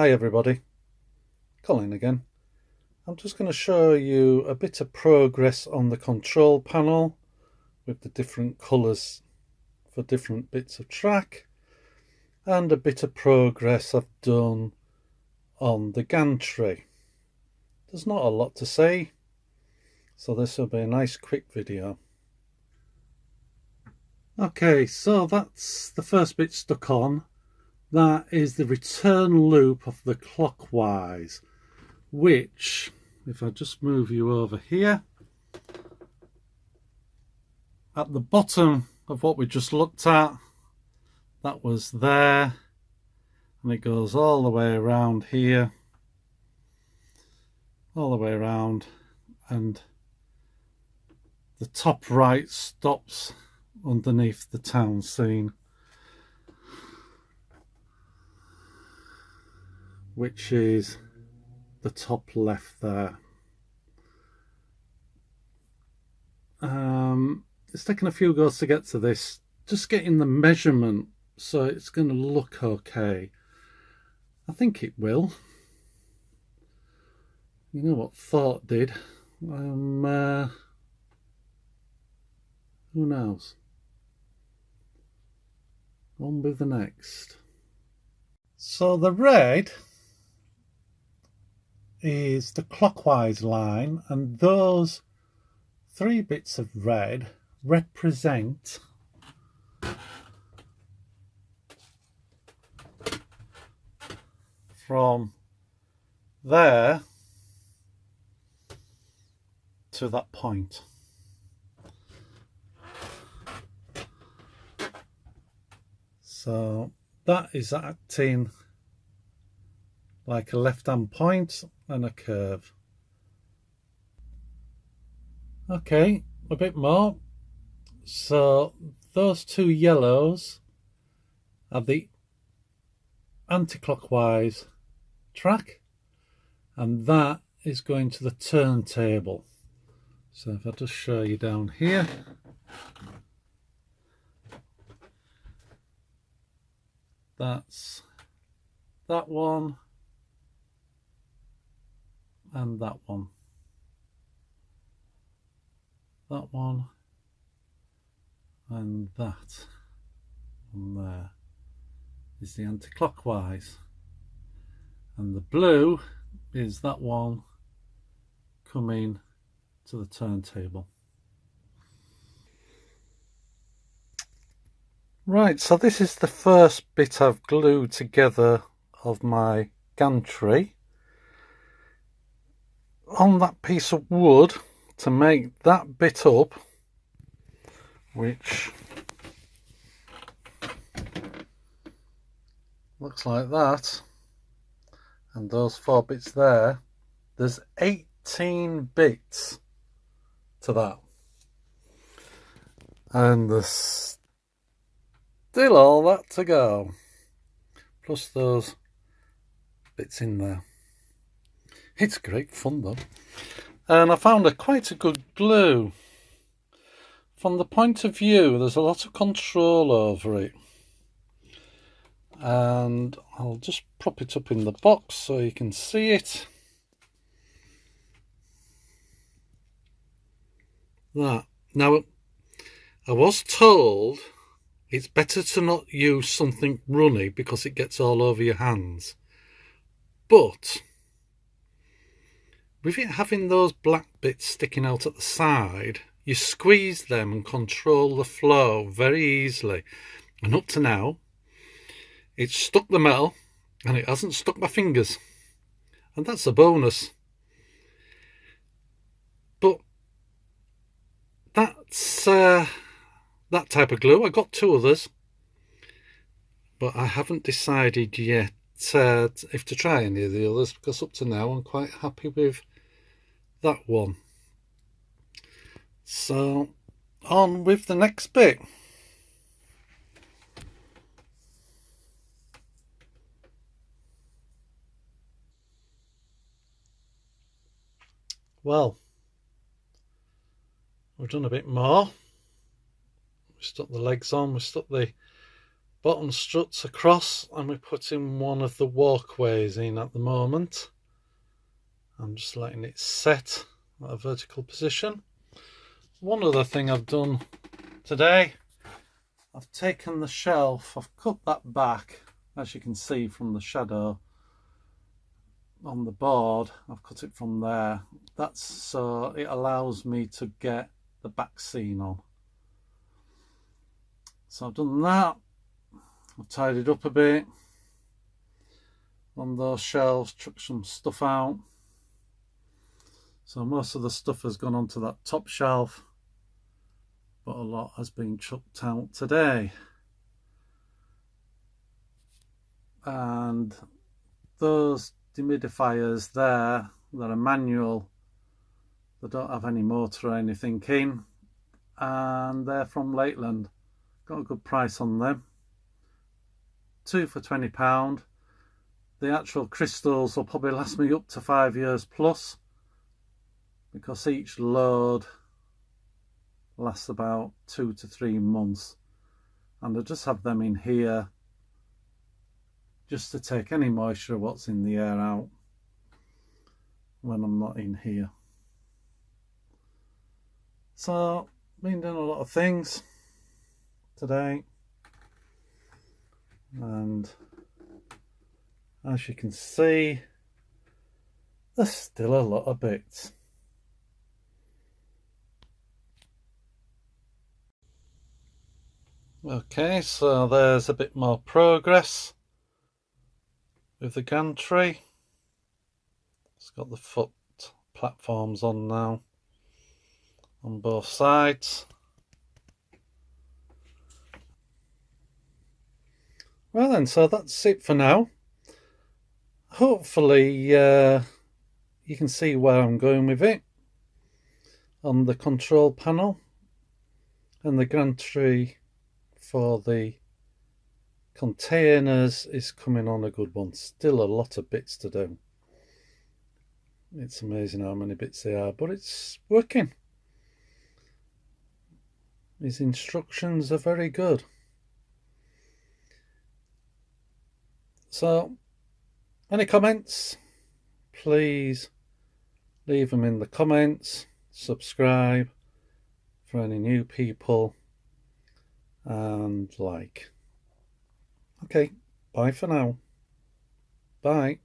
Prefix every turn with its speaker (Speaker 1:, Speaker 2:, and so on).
Speaker 1: Hi everybody, Colin again. I'm just going to show you a bit of progress on the control panel with the different colours for different bits of track, and a bit of progress I've done on the gantry. There's not a lot to say, so this will be a nice quick video. Okay, so that's the first bit stuck on. That is the return loop of the clockwise, which, if I just move you over here, at the bottom of what we just looked at, that was there, and it goes all the way around here, all the way around, and the top right stops underneath the town scene, which is the top left there. It's taken a few goes to get to this, just getting the measurement so it's going to look okay. I think it will. You know what thought did. Who knows? On with the next. So the red is the clockwise line, and those 3 bits of red represent from there to that point. So that is acting like a left-hand point and a curve. Okay, a bit more. So those 2 yellows are the anti-clockwise track, and that is going to the turntable. So if I just show you down here, that's that one and that one. That one and that one there is the anti-clockwise, and the blue is that one coming to the turntable. Right, so this is the first bit I've glued together of my gantry on that piece of wood to make that bit up, which looks like that, and those 4 bits there. There's 18 bits to that, and there's still all that to go, plus those bits in there. It's great fun though, and I found quite a good glue. From the point of view, there's a lot of control over it, and I'll just prop it up in the box so you can see it. That. Now, I was told it's better to not use something runny because it gets all over your hands, but with it having those black bits sticking out at the side, you squeeze them and control the flow very easily, and up to now it's stuck the metal and it hasn't stuck my fingers, and that's a bonus. But that's that type of glue. I got 2 others, but I haven't decided yet if to try any of the others, because up to now I'm quite happy with that one. So on with the next bit. Well, we've done a bit more. We stuck the legs on, we stuck the bottom struts across, and we're putting one of the walkways in at the moment. I'm just letting it set at a vertical position. One other thing I've done today, I've taken the shelf, I've cut that back, as you can see from the shadow on the board. I've cut it from there. That's so it allows me to get the back scene on. So I've done that. I've tidied up a bit on those shelves, chucked some stuff out. So most of the stuff has gone onto that top shelf, but a lot has been chucked out today. And those dehumidifiers there, that are manual, they don't have any motor or anything in, and they're from Lakeland. Got a good price on them. 2 for £20. The actual crystals will probably last me up to 5 years plus, because each load lasts about 2 to 3 months, and I just have them in here just to take any moisture what's in the air out when I'm not in here. So been doing a lot of things today, and as you can see, there's still a lot of bits. Okay, so there's a bit more progress with the gantry. It's got the foot platforms on now on both sides. Well then, so that's it for now. Hopefully you can see where I'm going with it on the control panel, and the gantry for the containers is coming on a good one. Still a lot of bits to do. It's amazing how many bits there are, but it's working. These instructions are very good. So, any comments? Please leave them in the comments. Subscribe for any new people, and like. Okay, bye for now. Bye.